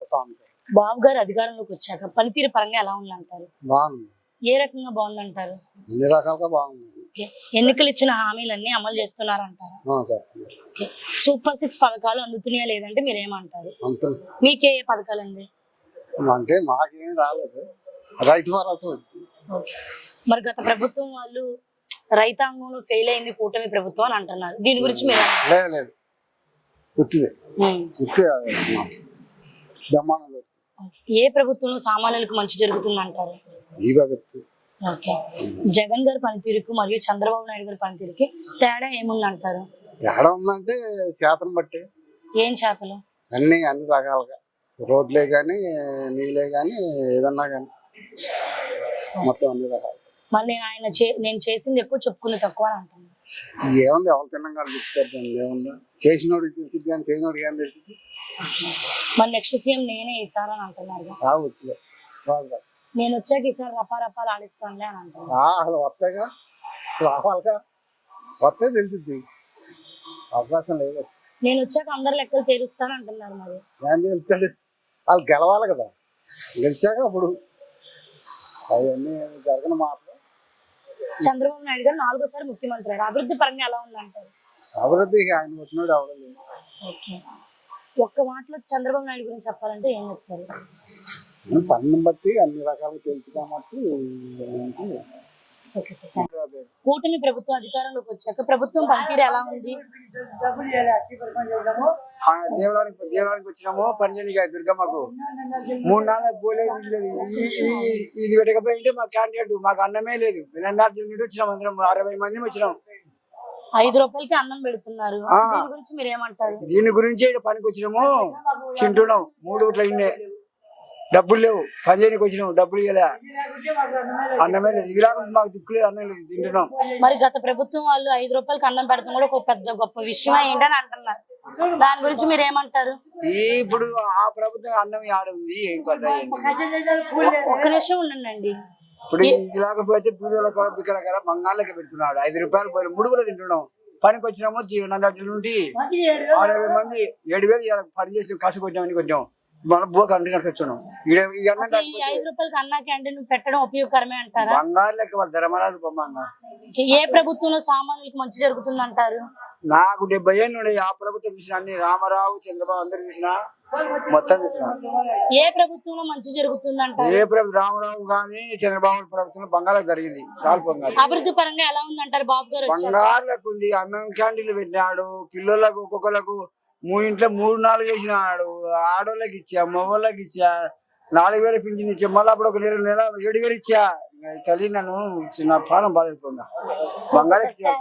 స్వామి sir. బాబు గారు అధికారంలోకి వచ్చాక పనితీరు పరంగా ఎలా ఉందంటారు? బాగుంది, ఏ రకంగా బాగుందంటారు? అన్ని రకాలుగా బాగుంది. ఓకే. ఎన్నికలు ఇచ్చిన హామీలన్నీ అమలు చేస్తున్నారంటారు. Sir okay. సూపర్ 6 పథకాలు అందుతున్నాయా లేదంటే మీరు ఏమంటారు? అంత మీకే ఏ పథకాలు అండి? అంటే మాకేం రాలేదు, రైతు భరోసా. ఓకే. మరి గత ప్రభుత్వం వాళ్ళు రైతాంగంలో ఫెయిల్ అయింది కూటమి ప్రభుత్వం అని అంటున్నారు. దీని గురించి మీరు లేదు లేదు, ఉత్తిదే ఉత్తిదే బ్రహ్మాండం. ఏ ప్రభుత్వంలో సామాన్యులకు మంచి జరుగుతుంది అంటారు? ఈ భగత్. ఓకే. జగన్ గారి పనితీరుకు మరియు చంద్రబాబు నాయుడు గారి పనితీరుకి తేడా ఏముంది అంటారు? తేడా ఉందంటే శాతం బట్టి ఏం శాతలు? అన్ని రకాలుగా రోడ్లే కానీ నీళ్ళే కానీ ఏదన్నా కానీ మొత్తం అన్ని రకాలు. మళ్ళీ నేను చేసింది ఎక్కువ చెప్పుకుంది తక్కువ అని అంటున్నాను. ఏముంది, ఎవరు తిన్నాక చెప్తారు, దాన్ని ఏముందా, చేసినోడికి తెలిసింది కానీ చేయనోడికి ఏం తెలిసింది. మరి నెక్స్ట్ సీఎం నేనే ఈసారి అని అంటున్నారు. నేను వచ్చాక ఈసారి రపారపాలు ఆడిస్తానులే అని అంటున్నాను. అసలు వస్తాయిగా, రావాలిగా, వస్తే తెలిసింది, అవకాశం లేదు. నేను వచ్చాక అందరు లెక్కలు తీరుస్తాను అంటున్నారు. మరి ఏం తెలుస్తాడు, వాళ్ళు గెలవాలి కదా, గెలిచాక అప్పుడు అవన్నీ జరగని మాటలు. చంద్రబాబు నాయుడు గారు 4వ సారి ముఖ్యమంత్రి అయ్యారు. అభివృద్ధి పరంగా ఎలా ఉందంటారు? అభివృద్ధి ఆయన వచ్చినాడు అవడం. ఓకే. ఒక్క మాటలో చంద్రబాబు నాయుడు గురించి చెప్పాలంటే ఏం చెప్తారు? పన్ను బట్టి అన్ని రకాలు తెలుసు కాబట్టి. కూటమి ప్రభుత్వం అధికారంలోకి వచ్చాక ప్రభుత్వం పనితీరు ఎలా ఉంది? దేవాలయానికి వచ్చినాము పంచనిగా దుర్గమ్మకు 3 నాలుగు పోలేదు. ఇది పెట్టకపోయింటే మా క్యాండిడేట్ మాకు అన్నమే లేదు. వినందార్జునుడు వచ్చినాం, అందరం 60 మంది వచ్చినాం. 5 రూపాయలకి అన్నం పెడుతున్నారు. దీని గురించి మీరు ఏమంటారు? దీని గురించి పనికి వచ్చినాము, తింటున్నాం. 3 పూట్ల ఇన్నే డబ్బులు లేవు. పంచనికి వచ్చినాము, డబ్బులు ఇవ్వలే, అన్నమే లేదు. ఇది రాకుండా మాకు దిక్కులేదు, అన్నం లేదు, తింటున్నాం. మరి గత ప్రభుత్వం వాళ్ళు 5 రూపాయలకి అన్నం పెడతాం కూడా ఒక పెద్ద గొప్ప విషయమే ఏంటని అంటున్నారు. దాని గురించి మీరు ఏమంటారు? ఇప్పుడు ఆ ప్రభుత్వం అన్నం ఆడుంది, ఒక్క నిమిషం ఉండండి. ఇప్పుడు ఇలాగపోతే బిక్కర బంగాళ్ళకి పెడుతున్నాడు. 5 రూపాయలు పోయి 3 కూడా తింటున్నాం. పనికి వచ్చినాము, నందార్జుల నుండి 60 మంది 7,000 పని చేసి కసు కొట్టామని కొట్టాం. మన బో కంటిన్యూస్ వచ్చాను. 5 రూపాయలకి అన్నా క్యాంటీన్ పెట్టడం ఉపయోగకరమే అంటారా? బంగారు లెక్క వాళ్ళు ధర్మరాజు బొమ్మ. ఏ ప్రభుత్వంలో సామాన్యులకు మంచి జరుగుతుంది అంటారు? నాకు 70 ఏళ్ళు ఆ ప్రభుత్వం చూసిన అన్ని, రామారావు చంద్రబాబు అందరు చూసిన మొత్తం చూసిన. ఏ ప్రభుత్వంలో మంచి జరుగుతుంది అంటారు? ఏ ప్రభుత్వం, రామారావు గానీ చంద్రబాబు ప్రభుత్వంలో బంగాళకు జరిగింది. చాలా బంగారు. అభివృద్ధి పరంగా ఎలా ఉంది అంటారు బాబు గారు? బంగారు లెక్క ఉంది. అన్నం క్యాంటీన్లు పెట్టినాడు. పిల్లలకు ఒక్కొక్కలకు ఇంట్లో 3-4 చేసినాడు. ఆడోళ్ళకి ఇచ్చా, మగవాళ్ళకి ఇచ్చా, 4,000 పింఛన్ ఇచ్చా. మళ్ళీ అప్పుడు ఒక నెల 7,000 ఇచ్చా. తల్లి నన్ను నా ప్రాణం బాధపడుతున్నా. బంగారు ఇచ్చా.